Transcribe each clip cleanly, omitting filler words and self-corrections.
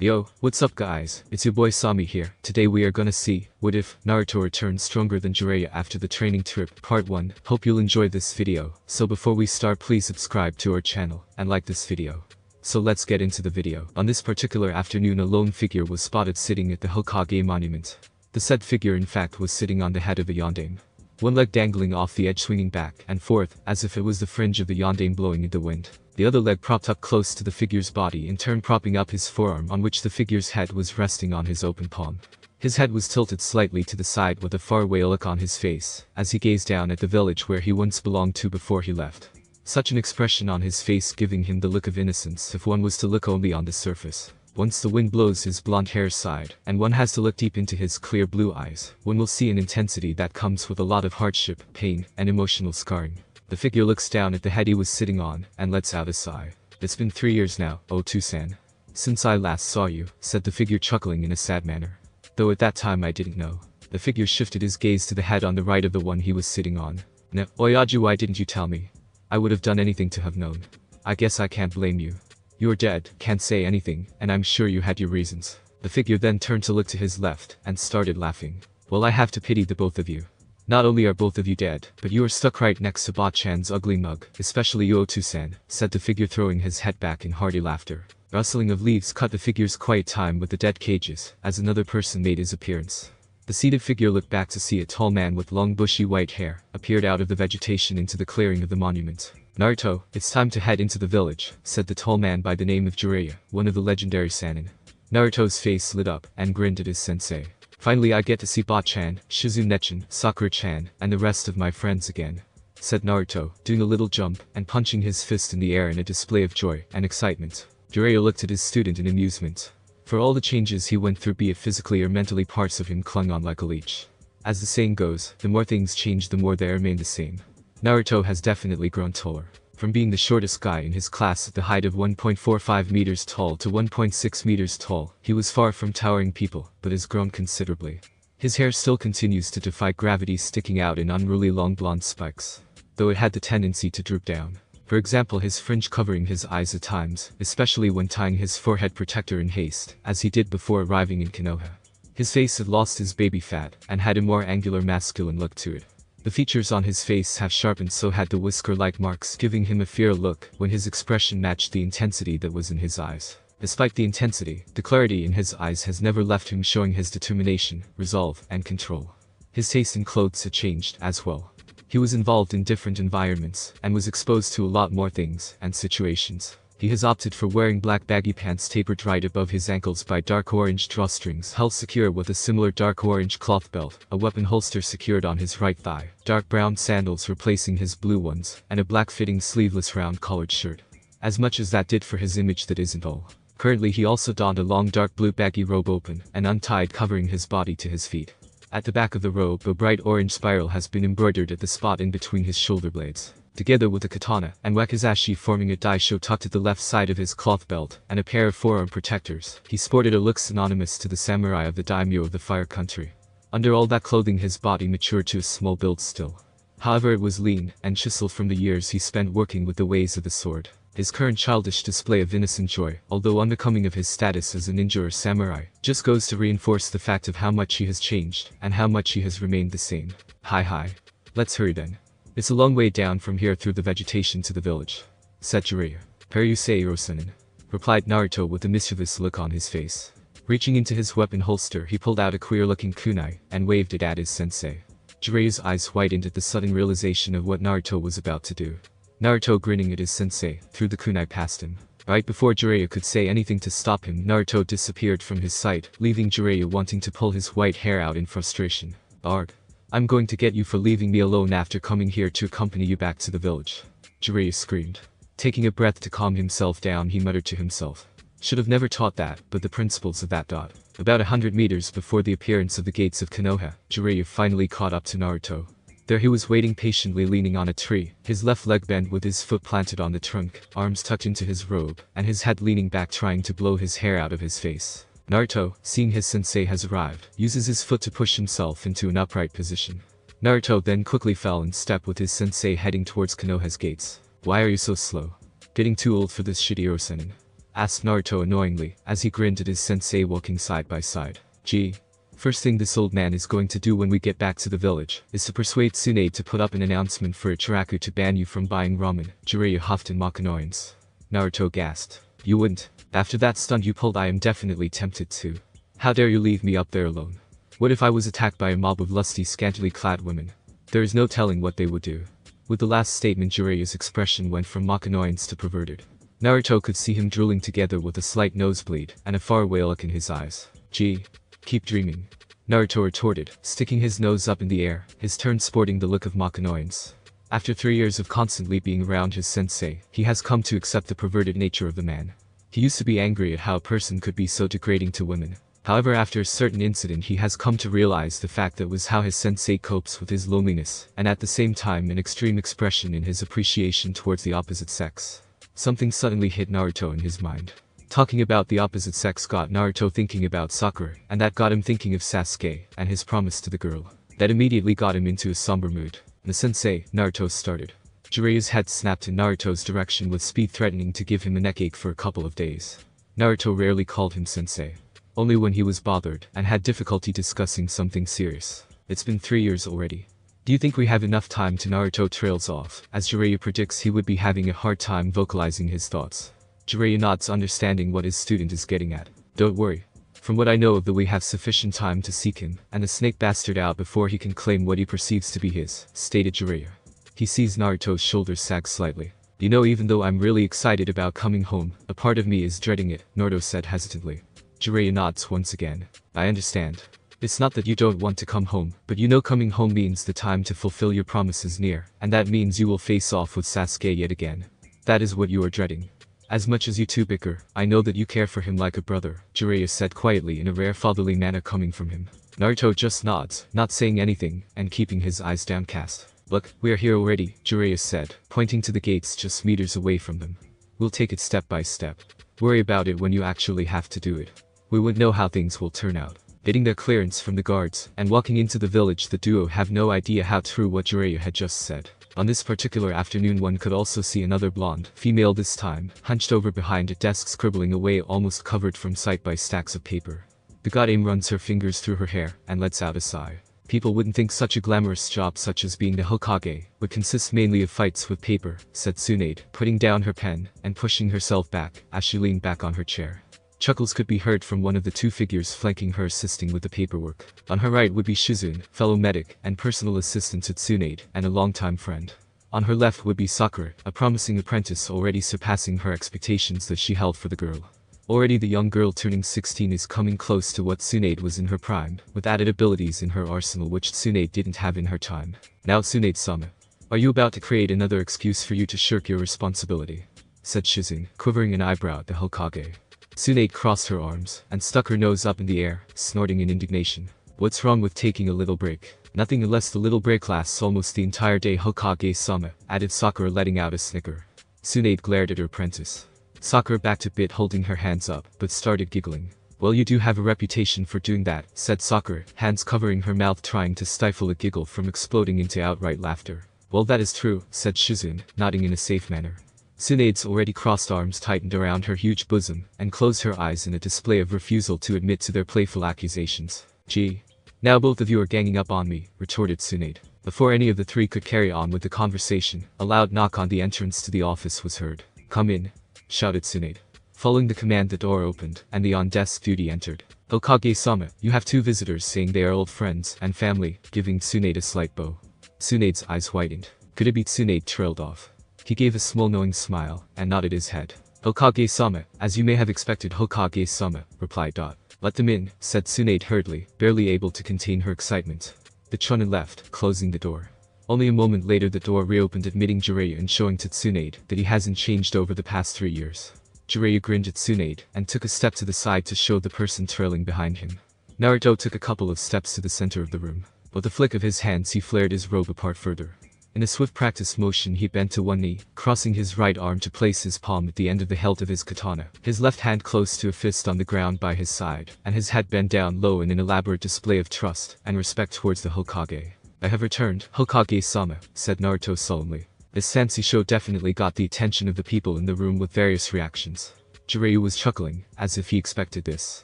Yo, what's up guys, it's your boy Sami here. Today we are gonna see, what if Naruto returns stronger than Jiraiya after the training trip, part 1. Hope you'll enjoy this video. So before we start, please subscribe to our channel, and like this video. So let's get into the video. On this particular afternoon, a lone figure was spotted sitting at the Hokage monument. The said figure in fact was sitting on the head of a yondaime. One leg dangling off the edge, swinging back and forth as if it was the fringe of the yondaime blowing in the wind. The other leg propped up close to the figure's body, in turn propping up his forearm, on which the figure's head was resting on his open palm. His head was tilted slightly to the side with a faraway look on his face, as he gazed down at the village where he once belonged to before he left. Such an expression on his face giving him the look of innocence if one was to look only on the surface. Once the wind blows his blonde hair aside, and one has to look deep into his clear blue eyes, one will see an intensity that comes with a lot of hardship, pain, and emotional scarring. The figure looks down at the head he was sitting on, and lets out a sigh. It's been 3 years now, O2-san. Since I last saw you, said the figure, chuckling in a sad manner. Though at that time I didn't know. The figure shifted his gaze to the head on the right of the one he was sitting on. No, Oyaju, why didn't you tell me? I would have done anything to have known. I guess I can't blame you. You're dead, can't say anything, and I'm sure you had your reasons. The figure then turned to look to his left, and started laughing. Well, I have to pity the both of you. Not only are both of you dead, but you are stuck right next to Ba-chan's ugly mug, especially you, O2-san, said the figure, throwing his head back in hearty laughter. Rustling of leaves cut the figure's quiet time with the dead cages, as another person made his appearance. The seated figure looked back to see a tall man with long bushy white hair appeared out of the vegetation into the clearing of the monument. Naruto, it's time to head into the village, said the tall man by the name of Jiraiya, one of the legendary Sannin. Naruto's face lit up and grinned at his sensei. Finally I get to see Ba-chan, Shizune-chan, Sakura-chan, and the rest of my friends again, said Naruto, doing a little jump and punching his fist in the air in a display of joy and excitement. Jiraiya looked at his student in amusement. For all the changes he went through, be it physically or mentally, parts of him clung on like a leech. As the saying goes, the more things change, the more they remain the same. Naruto has definitely grown taller. From being the shortest guy in his class at the height of 1.45 meters tall to 1.6 meters tall, he was far from towering people, but has grown considerably. His hair still continues to defy gravity, sticking out in unruly long blonde spikes, though it had the tendency to droop down. For example, his fringe covering his eyes at times, especially when tying his forehead protector in haste, as he did before arriving in Konoha. His face had lost his baby fat, and had a more angular masculine look to it. The features on his face have sharpened, so had the whisker-like marks, giving him a fear look when his expression matched the intensity that was in his eyes. Despite the intensity, the clarity in his eyes has never left him, showing his determination, resolve, and control. His taste in clothes had changed as well. He was involved in different environments, and was exposed to a lot more things and situations. He has opted for wearing black baggy pants tapered right above his ankles by dark orange drawstrings held secure with a similar dark orange cloth belt, a weapon holster secured on his right thigh, dark brown sandals replacing his blue ones, and a black-fitting sleeveless round-collared shirt. As much as that did for his image, that isn't all. Currently he also donned a long dark blue baggy robe, open and untied, covering his body to his feet. At the back of the robe, a bright orange spiral has been embroidered at the spot in between his shoulder blades, together with a katana and wakizashi forming a daisho tucked at the left side of his cloth belt, and a pair of forearm protectors. He sported a look synonymous to the samurai of the daimyo of the fire country. Under all that clothing, his body matured to a small build still. However, it was lean and chiseled from the years he spent working with the ways of the sword. His current childish display of innocent joy, although unbecoming of his status as a ninja or samurai, just goes to reinforce the fact of how much he has changed, and how much he has remained the same. Hi. Let's hurry then. It's a long way down from here through the vegetation to the village, said Jiraiya. Fieryflight, replied Naruto with a mischievous look on his face. Reaching into his weapon holster, he pulled out a queer-looking kunai, and waved it at his sensei. Jiraiya's eyes widened at the sudden realization of what Naruto was about to do. Naruto, grinning at his sensei, threw the kunai past him. Right before Jiraiya could say anything to stop him, Naruto disappeared from his sight, leaving Jiraiya wanting to pull his white hair out in frustration. Arg. I'm going to get you for leaving me alone after coming here to accompany you back to the village, Jiraiya screamed. Taking a breath to calm himself down, he muttered to himself. Should have never taught that, but the principles of that dot. About 100 meters before the appearance of the gates of Konoha, Jiraiya finally caught up to Naruto. There he was, waiting patiently, leaning on a tree, his left leg bent with his foot planted on the trunk, arms tucked into his robe, and his head leaning back, trying to blow his hair out of his face. Naruto, seeing his sensei has arrived, uses his foot to push himself into an upright position. Naruto then quickly fell in step with his sensei, heading towards Konoha's gates. Why are you so slow? Getting too old for this shitty Rosenin. asked Naruto annoyingly, as he grinned at his sensei walking side by side. Gee. First thing this old man is going to do when we get back to the village, is to persuade Tsunade to put up an announcement for Ichiraku to ban you from buying ramen, Jiraiya huffed in mock annoyance. Naruto gasped. You wouldn't. After that stunt you pulled I am definitely tempted to. How dare you leave me up there alone? What if I was attacked by a mob of lusty scantily clad women? There is no telling what they would do. With the last statement Jiraiya's expression went from mock annoyance to perverted. Naruto could see him drooling together with a slight nosebleed and a faraway look in his eyes. Gee. Keep dreaming. Naruto retorted, sticking his nose up in the air, his turn sporting the look of mock annoyance. After 3 years of constantly being around his sensei, he has come to accept the perverted nature of the man. He used to be angry at how a person could be so degrading to women. However, after a certain incident he has come to realize the fact that was how his sensei copes with his loneliness, and at the same time an extreme expression in his appreciation towards the opposite sex. Something suddenly hit Naruto in his mind. Talking about the opposite sex got Naruto thinking about Sakura, and that got him thinking of Sasuke and his promise to the girl. That immediately got him into a somber mood. The sensei, Naruto started. Jiraiya's head snapped in Naruto's direction with speed threatening to give him a neck ache for a couple of days. Naruto rarely called him sensei. Only when he was bothered and had difficulty discussing something serious. It's been 3 years already. Do you think we have enough time to Naruto trails off, as Jiraiya predicts he would be having a hard time vocalizing his thoughts. Jiraiya nods understanding what his student is getting at. Don't worry. From what I know of we have sufficient time to seek him and the snake bastard out before he can claim what he perceives to be his, stated Jiraiya. He sees Naruto's shoulders sag slightly. You know, even though I'm really excited about coming home, a part of me is dreading it, Naruto said hesitantly. Jiraiya nods once again. I understand. It's not that you don't want to come home, but you know coming home means the time to fulfill your promises near, and that means you will face off with Sasuke yet again. That is what you are dreading. As much as you two bicker, I know that you care for him like a brother, Jiraiya said quietly in a rare fatherly manner coming from him. Naruto just nods, not saying anything, and keeping his eyes downcast. Look, we are here already, Jiraiya said, pointing to the gates just meters away from them. We'll take it step by step. Worry about it when you actually have to do it. We wouldn't know how things will turn out. Getting their clearance from the guards, and walking into the village, the duo have no idea how true what Jiraiya had just said. On this particular afternoon one could also see another blonde, female this time, hunched over behind a desk scribbling away almost covered from sight by stacks of paper. The goddess runs her fingers through her hair, and lets out a sigh. People wouldn't think such a glamorous job such as being the Hokage would consist mainly of fights with paper, said Tsunade, putting down her pen, and pushing herself back, as she leaned back on her chair. Chuckles could be heard from one of the two figures flanking her assisting with the paperwork. On her right would be Shizune, fellow medic and personal assistant to Tsunade, and a longtime friend. On her left would be Sakura, a promising apprentice already surpassing her expectations that she held for the girl. Already the young girl turning 16 is coming close to what Tsunade was in her prime, with added abilities in her arsenal which Tsunade didn't have in her time. Now Tsunade-sama. Are you about to create another excuse for you to shirk your responsibility? Said Shizune, quivering an eyebrow at the Hokage. Tsunade crossed her arms, and stuck her nose up in the air, snorting in indignation. What's wrong with taking a little break? Nothing unless the little break lasts almost the entire day, Hokage-sama, added Sakura letting out a snicker. Tsunade glared at her apprentice. Sakura backed a bit holding her hands up, but started giggling. Well, you do have a reputation for doing that, said Sakura, hands covering her mouth trying to stifle a giggle from exploding into outright laughter. Well, that is true, said Shizune, nodding in a safe manner. Tsunade's already crossed arms tightened around her huge bosom, and closed her eyes in a display of refusal to admit to their playful accusations. Gee. Now both of you are ganging up on me, retorted Tsunade. Before any of the three could carry on with the conversation, a loud knock on the entrance to the office was heard. Come in, shouted Tsunade. Following the command the door opened, and the on-desk beauty entered. Hokage-sama, you have two visitors, saying they are old friends and family, giving Tsunade a slight bow. Tsunade's eyes whitened. Could it be? Tsunade trailed off. He gave a small knowing smile, and nodded his head. Hokage-sama, as you may have expected, Hokage-sama, replied Dot. Let them in, said Tsunade hurriedly, barely able to contain her excitement. The Chunin left, closing the door. Only a moment later the door reopened admitting Jiraiya and showing to Tsunade that he hasn't changed over the past 3 years. Jiraiya grinned at Tsunade, and took a step to the side to show the person trailing behind him. Naruto took a couple of steps to the center of the room. With a flick of his hands he flared his robe apart further. In a swift practice motion he bent to one knee, crossing his right arm to place his palm at the end of the hilt of his katana, his left hand close to a fist on the ground by his side, and his head bent down low in an elaborate display of trust and respect towards the Hokage. I have returned, Hokage-sama, said Naruto solemnly. This fancy show definitely got the attention of the people in the room with various reactions. Jiraiya was chuckling, as if he expected this.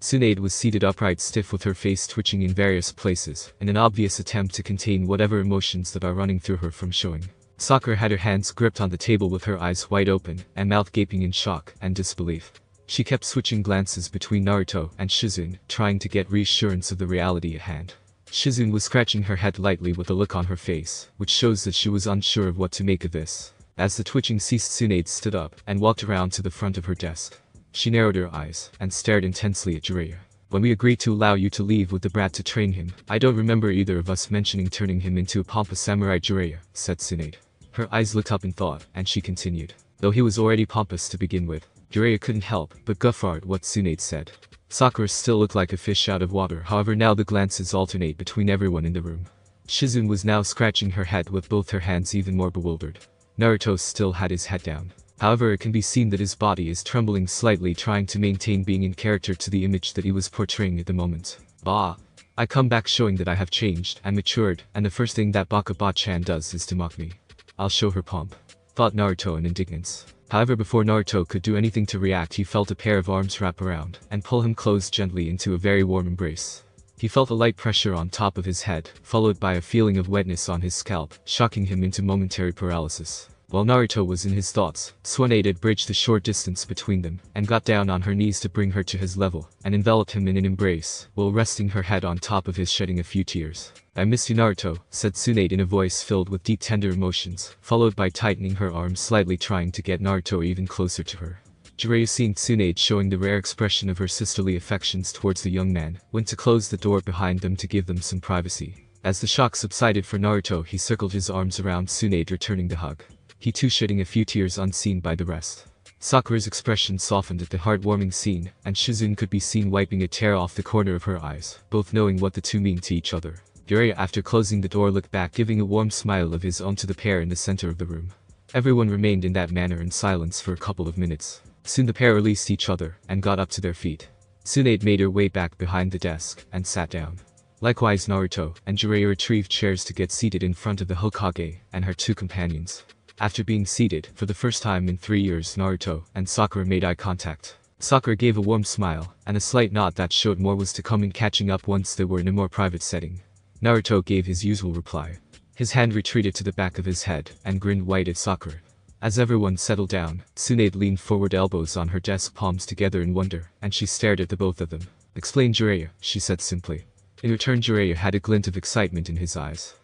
Tsunade was seated upright, stiff, with her face twitching in various places, in an obvious attempt to contain whatever emotions that are running through her from showing. Sakura had her hands gripped on the table with her eyes wide open and mouth gaping in shock and disbelief. She kept switching glances between Naruto and Shizune, trying to get reassurance of the reality at hand. Shizune was scratching her head lightly with a look on her face, which shows that she was unsure of what to make of this. As the twitching ceased, Tsunade stood up and walked around to the front of her desk. She narrowed her eyes and stared intensely at Jiraiya. When we agreed to allow you to leave with the brat to train him, I don't remember either of us mentioning turning him into a pompous samurai, Jiraiya, said Tsunade. Her eyes lit up in thought, and she continued. Though he was already pompous to begin with, Jiraiya couldn't help but guffaw at what Tsunade said. Sakura still looked like a fish out of water, however now the glances alternate between everyone in the room. Shizune was now scratching her head with both her hands, even more bewildered. Naruto still had his head down. However, it can be seen that his body is trembling slightly, trying to maintain being in character to the image that he was portraying at the moment. I come back showing that I have changed and matured, and the first thing that Bakaba-chan does is to mock me. I'll show her pomp, thought Naruto in indignance. However, before Naruto could do anything to react, he felt a pair of arms wrap around and pull him close gently into a very warm embrace. He felt a light pressure on top of his head, followed by a feeling of wetness on his scalp, shocking him into momentary paralysis. While Naruto was in his thoughts, Tsunade had bridged the short distance between them and got down on her knees to bring her to his level and enveloped him in an embrace, while resting her head on top of his, shedding a few tears. I miss you, Naruto, said Tsunade in a voice filled with deep tender emotions, followed by tightening her arms slightly, trying to get Naruto even closer to her. Jiraiya, seeing Tsunade showing the rare expression of her sisterly affections towards the young man, went to close the door behind them to give them some privacy. As the shock subsided for Naruto, he circled his arms around Tsunade, returning the hug. He too shedding a few tears unseen by the rest. Sakura's expression softened at the heartwarming scene, and Shizune could be seen wiping a tear off the corner of her eyes, both knowing what the two mean to each other. Jiraiya, after closing the door, looked back, giving a warm smile of his own to the pair in the center of the room. Everyone remained in that manner in silence for a couple of minutes. Soon the pair released each other and got up to their feet. Tsunade made her way back behind the desk and sat down. Likewise, Naruto and Jiraiya retrieved chairs to get seated in front of the Hokage and her two companions. After being seated, for the first time in 3 years, Naruto and Sakura made eye contact. Sakura gave a warm smile, and a slight nod that showed more was to come in, catching up once they were in a more private setting. Naruto gave his usual reply. His hand retreated to the back of his head, and grinned wide at Sakura. As everyone settled down, Tsunade leaned forward, elbows on her desk, palms together in wonder, and she stared at the both of them. Explain, Jiraiya, she said simply. In return, Jiraiya had a glint of excitement in his eyes.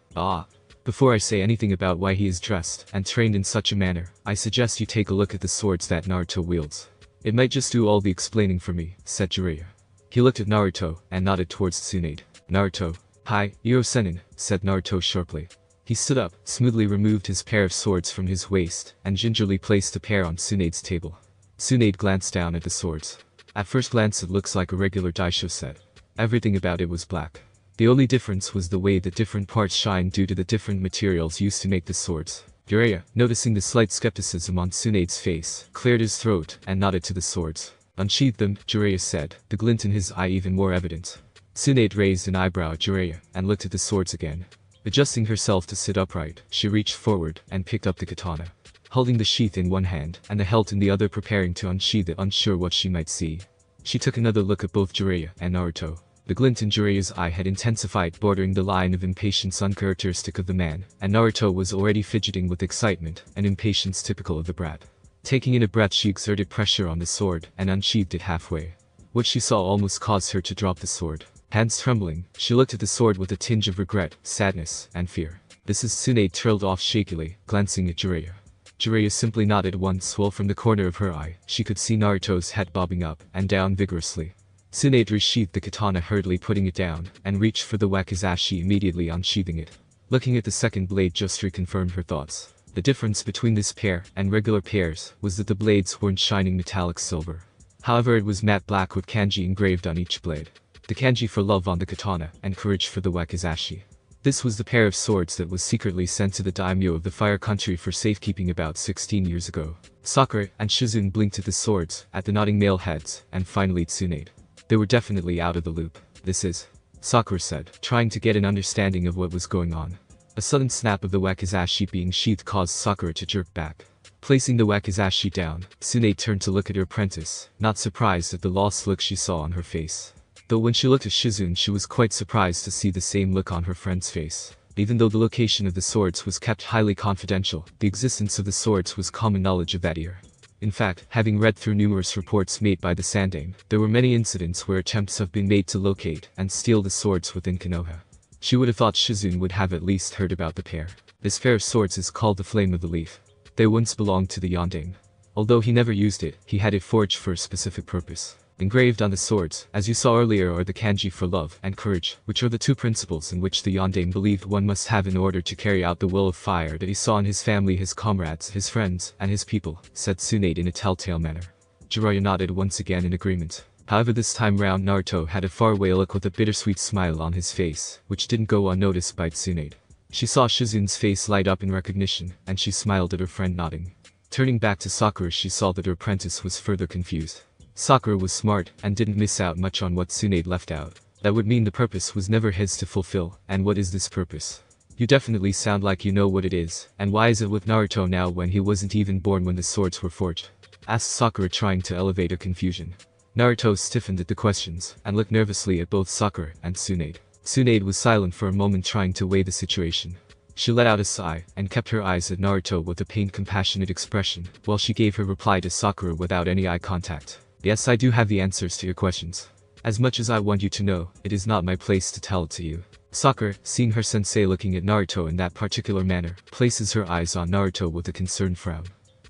Before I say anything about why he is dressed and trained in such a manner, I suggest you take a look at the swords that Naruto wields. It might just do all the explaining for me, said Jiraiya. He looked at Naruto and nodded towards Tsunade. Naruto. Hi, Iro-senin, said Naruto sharply. He stood up, smoothly removed his pair of swords from his waist, and gingerly placed the pair on Tsunade's table. Tsunade glanced down at the swords. At first glance it looks like a regular daisho set. Everything about it was black. The only difference was the way the different parts shine due to the different materials used to make the swords. Jiraiya, noticing the slight skepticism on Tsunade's face, cleared his throat and nodded to the swords. Unsheath them, Jiraiya said, the glint in his eye even more evident. Tsunade raised an eyebrow at Jiraiya and looked at the swords again. Adjusting herself to sit upright, she reached forward and picked up the katana. Holding the sheath in one hand and the hilt in the other, preparing to unsheath it, unsure what she might see. She took another look at both Jiraiya and Naruto. The glint in Jiraiya's eye had intensified, bordering the line of impatience uncharacteristic of the man, and Naruto was already fidgeting with excitement and impatience typical of the brat. Taking in a breath, she exerted pressure on the sword and unsheathed it halfway. What she saw almost caused her to drop the sword. Hands trembling, she looked at the sword with a tinge of regret, sadness, and fear. This is Tsunade trailed off shakily, glancing at Jiraiya. Jiraiya simply nodded once, while from the corner of her eye, she could see Naruto's head bobbing up and down vigorously. Tsunade resheathed the katana, hurriedly putting it down, and reached for the wakizashi, immediately unsheathing it. Looking at the second blade just reconfirmed her thoughts. The difference between this pair and regular pairs was that the blades weren't shining metallic silver. However, it was matte black with kanji engraved on each blade. The kanji for love on the katana, and courage for the wakizashi. This was the pair of swords that was secretly sent to the daimyo of the Fire Country for safekeeping about 16 years ago. Sakura and Shizune blinked at the swords, at the nodding male heads, and finally Tsunade. They were definitely out of the loop. This is, Sakura said, trying to get an understanding of what was going on. A sudden snap of the wakizashi being sheathed caused Sakura to jerk back. Placing the wakizashi down, Tsunade turned to look at her apprentice, not surprised at the lost look she saw on her face. Though when she looked at Shizune she was quite surprised to see the same look on her friend's face. Even though the location of the swords was kept highly confidential, the existence of the swords was common knowledge of that year. In fact, having read through numerous reports made by the Sandaime, there were many incidents where attempts have been made to locate and steal the swords within Konoha. She would have thought Shizune would have at least heard about the pair. This pair of swords is called the Flame of the Leaf. They once belonged to the Yondaime. Although he never used it, he had it forged for a specific purpose. Engraved on the swords, as you saw earlier, are the kanji for love and courage, which are the two principles in which the Yondaime believed one must have in order to carry out the will of fire that he saw in his family, his comrades, his friends, and his people, said Tsunade in a telltale manner. Jiraiya nodded once again in agreement. However, this time round Naruto had a faraway look with a bittersweet smile on his face, which didn't go unnoticed by Tsunade. She saw Shizune's face light up in recognition, and she smiled at her friend, nodding. Turning back to Sakura, she saw that her apprentice was further confused. Sakura was smart and didn't miss out much on what Tsunade left out. That would mean the purpose was never his to fulfill, and what is this purpose? You definitely sound like you know what it is, and why is it with Naruto now when he wasn't even born when the swords were forged? Asked Sakura, trying to elevate her confusion. Naruto stiffened at the questions, and looked nervously at both Sakura and Tsunade. Tsunade was silent for a moment, trying to weigh the situation. She let out a sigh, and kept her eyes at Naruto with a pained, compassionate expression, while she gave her reply to Sakura without any eye contact. Yes, I do have the answers to your questions. As much as I want you to know, it is not my place to tell it to you. Sakura, seeing her sensei looking at Naruto in that particular manner, places her eyes on Naruto with a concerned frown.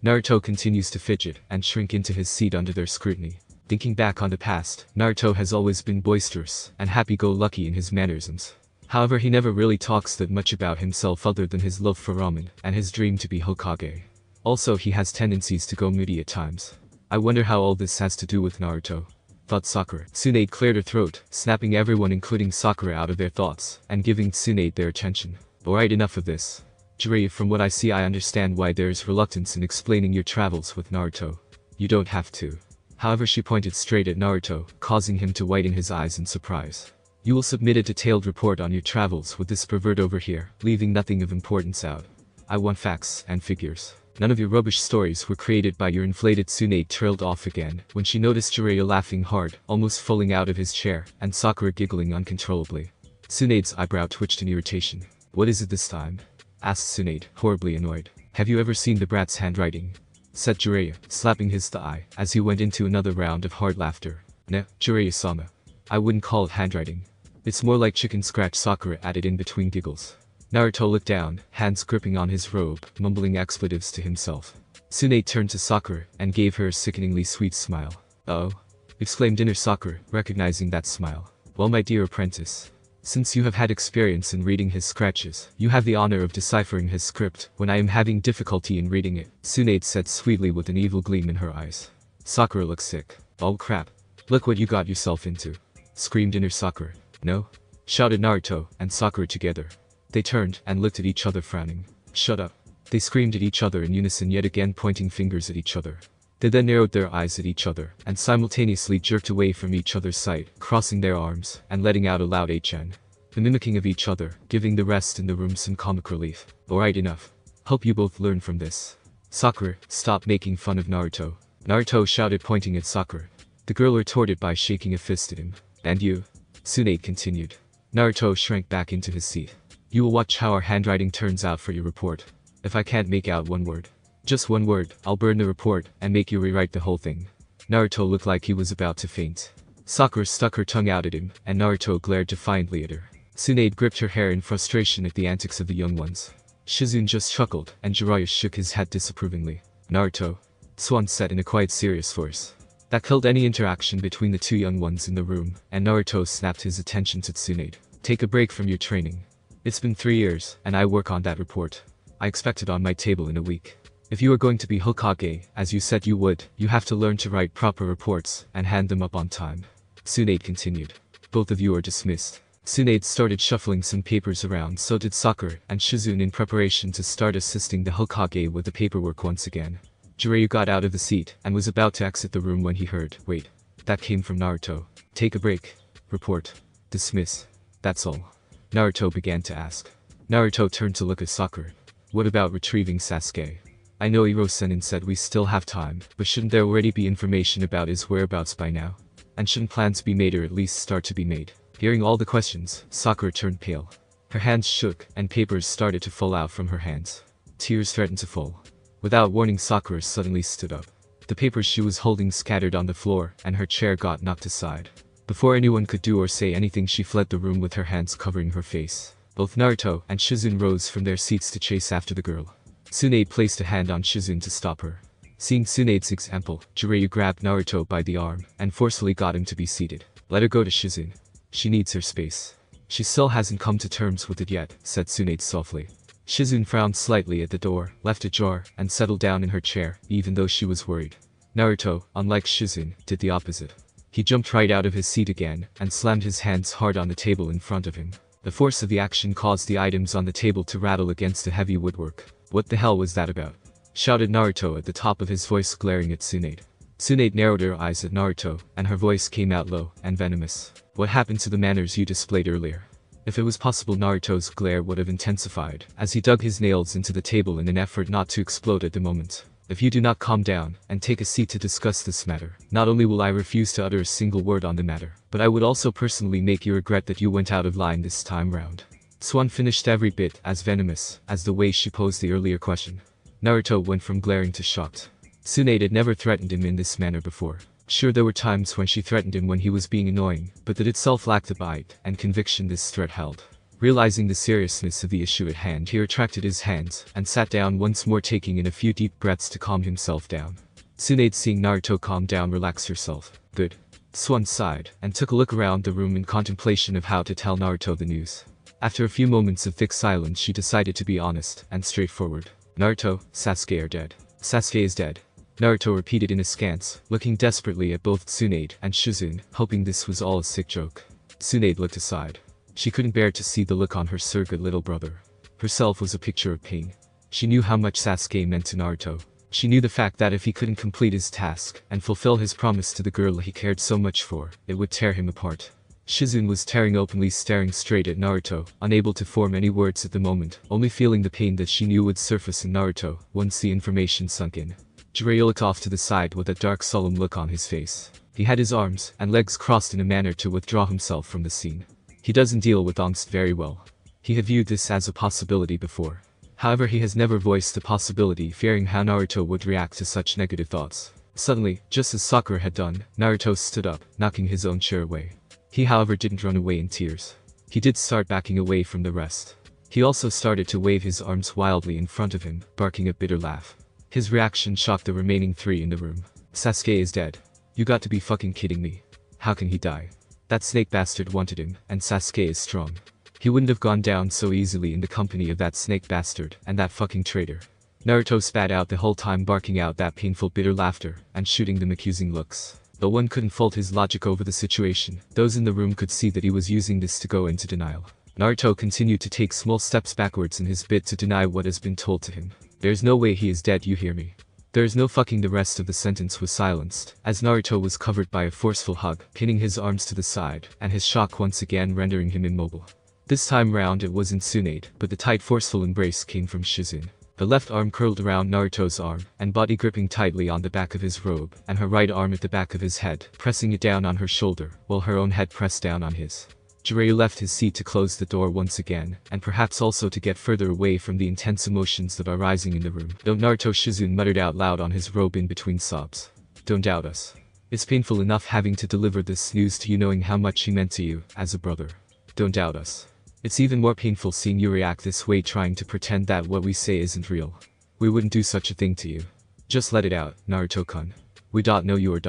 Naruto continues to fidget and shrink into his seat under their scrutiny. Thinking back on the past, Naruto has always been boisterous and happy-go-lucky in his mannerisms. However, he never really talks that much about himself other than his love for ramen and his dream to be Hokage. Also, he has tendencies to go moody at times. I wonder how all this has to do with Naruto, thought Sakura. Tsunade cleared her throat, snapping everyone including Sakura out of their thoughts, and giving Tsunade their attention. Alright, enough of this. Jiraiya, from what I see I understand why there is reluctance in explaining your travels with Naruto. You don't have to. However, she pointed straight at Naruto, causing him to widen his eyes in surprise. You will submit a detailed report on your travels with this pervert over here, leaving nothing of importance out. I want facts and figures. None of your rubbish stories were created by your inflated. Tsunade trailed off again, when she noticed Jiraiya laughing hard, almost falling out of his chair, and Sakura giggling uncontrollably. Tsunade's eyebrow twitched in irritation. What is it this time? Asked Tsunade, horribly annoyed. Have you ever seen the brat's handwriting? Said Jiraiya, slapping his thigh, as he went into another round of hard laughter. Nah, Jiraiya-sama. I wouldn't call it handwriting. It's more like chicken scratch, Sakura added in between giggles. Naruto looked down, hands gripping on his robe, mumbling expletives to himself. Tsunade turned to Sakura, and gave her a sickeningly sweet smile. "Uh-oh," exclaimed inner Sakura, recognizing that smile. Well, my dear apprentice. Since you have had experience in reading his scratches, you have the honor of deciphering his script when I am having difficulty in reading it, Tsunade said sweetly with an evil gleam in her eyes. Sakura looked sick. Oh crap. Look what you got yourself into. Screamed inner Sakura. No? Shouted Naruto and Sakura together. They turned and looked at each other, frowning. Shut up. They screamed at each other in unison, yet again pointing fingers at each other. They then narrowed their eyes at each other, and simultaneously jerked away from each other's sight, crossing their arms, and letting out a loud HN. The mimicking of each other, giving the rest in the room some comic relief. Alright, enough. Hope you both learn from this. Sakura, stop making fun of Naruto. Naruto shouted, pointing at Sakura. The girl retorted by shaking a fist at him. And you? Tsunade continued. Naruto shrank back into his seat. You will watch how our handwriting turns out for your report. If I can't make out one word, just one word, I'll burn the report and make you rewrite the whole thing. Naruto looked like he was about to faint. Sakura stuck her tongue out at him, and Naruto glared defiantly at her. Tsunade gripped her hair in frustration at the antics of the young ones. Shizune just chuckled, and Jiraiya shook his head disapprovingly. Naruto, Swan said in a quite serious voice. That killed any interaction between the two young ones in the room, and Naruto snapped his attention to Tsunade. Take a break from your training. It's been 3 years, and I work on that report. I expect it on my table in a week. If you are going to be Hokage, as you said you would, you have to learn to write proper reports, and hand them up on time. Tsunade continued. Both of you are dismissed. Tsunade started shuffling some papers around, so did Sakura and Shizune, in preparation to start assisting the Hokage with the paperwork once again. Jiraiya got out of the seat, and was about to exit the room when he heard, wait. That came from Naruto. Take a break. Report. Dismiss. That's all. Naruto began to ask. Naruto turned to look at Sakura. What about retrieving Sasuke? I know Iro-sen said we still have time, but shouldn't there already be information about his whereabouts by now? And shouldn't plans be made or at least start to be made? Hearing all the questions, Sakura turned pale. Her hands shook, and papers started to fall out from her hands. Tears threatened to fall. Without warning, Sakura suddenly stood up. The papers she was holding scattered on the floor, and her chair got knocked aside. Before anyone could do or say anything, she fled the room with her hands covering her face. Both Naruto and Shizune rose from their seats to chase after the girl. Tsunade placed a hand on Shizune to stop her. Seeing Tsunade's example, Jiraiya grabbed Naruto by the arm and forcefully got him to be seated. Let her go to Shizune. She needs her space. She still hasn't come to terms with it yet, said Tsunade softly. Shizune frowned slightly at the door, left it ajar, and settled down in her chair, even though she was worried. Naruto, unlike Shizune, did the opposite. He jumped right out of his seat again, and slammed his hands hard on the table in front of him. The force of the action caused the items on the table to rattle against the heavy woodwork. What the hell was that about? Shouted Naruto at the top of his voice, glaring at Tsunade. Tsunade narrowed her eyes at Naruto, and her voice came out low and venomous. What happened to the manners you displayed earlier? If it was possible, Naruto's glare would have intensified, as he dug his nails into the table in an effort not to explode at the moment. If you do not calm down and take a seat to discuss this matter, not only will I refuse to utter a single word on the matter, but I would also personally make you regret that you went out of line this time round. Swan finished every bit as venomous as the way she posed the earlier question. Naruto went from glaring to shocked. Tsunade had never threatened him in this manner before. Sure, there were times when she threatened him when he was being annoying, but that itself lacked the bite and conviction this threat held. Realizing the seriousness of the issue at hand, he retracted his hands and sat down once more, taking in a few deep breaths to calm himself down. Tsunade, seeing Naruto calm down, relaxed herself. Good. Swan sighed and took a look around the room in contemplation of how to tell Naruto the news. After a few moments of thick silence, she decided to be honest and straightforward. Naruto, Sasuke are dead. Sasuke is dead. Naruto repeated in askance, looking desperately at both Tsunade and Shizune, hoping this was all a sick joke. Tsunade looked aside. She couldn't bear to see the look on her surrogate little brother. Herself was a picture of pain. She knew how much Sasuke meant to Naruto. She knew the fact that if he couldn't complete his task and fulfill his promise to the girl he cared so much for, it would tear him apart. Shizune was tearing openly, staring straight at Naruto, unable to form any words at the moment, only feeling the pain that she knew would surface in Naruto once the information sunk in. Jiraiya looked off to the side with a dark, solemn look on his face. He had his arms and legs crossed in a manner to withdraw himself from the scene. He doesn't deal with angst very well. He had viewed this as a possibility before. However, he has never voiced the possibility, fearing how Naruto would react to such negative thoughts. Suddenly, just as Sakura had done, Naruto stood up, knocking his own chair away. He, however, didn't run away in tears. He did start backing away from the rest. He also started to wave his arms wildly in front of him, barking a bitter laugh. His reaction shocked the remaining three in the room. Sasuke is dead. You got to be fucking kidding me. How can he die? That snake bastard wanted him, and Sasuke is strong. He wouldn't have gone down so easily in the company of that snake bastard and that fucking traitor. Naruto spat out the whole time, barking out that painful bitter laughter and shooting them accusing looks. Though one couldn't fault his logic over the situation, those in the room could see that he was using this to go into denial. Naruto continued to take small steps backwards in his bid to deny what has been told to him. There's no way he is dead, you hear me? There's no fucking. The rest of the sentence was silenced, as Naruto was covered by a forceful hug, pinning his arms to the side, and his shock once again rendering him immobile. This time round it wasn't Tsunade, but the tight forceful embrace came from Shizune. The left arm curled around Naruto's arm, and body gripping tightly on the back of his robe, and her right arm at the back of his head, pressing it down on her shoulder, while her own head pressed down on his. Jiraiya left his seat to close the door once again, and perhaps also to get further away from the intense emotions that are rising in the room. Don't Naruto, Shizune muttered out loud on his robe in between sobs. Don't doubt us. It's painful enough having to deliver this news to you, knowing how much he meant to you, as a brother. Don't doubt us. It's even more painful seeing you react this way, trying to pretend that what we say isn't real. We wouldn't do such a thing to you. Just let it out, Naruto-kun. We know you are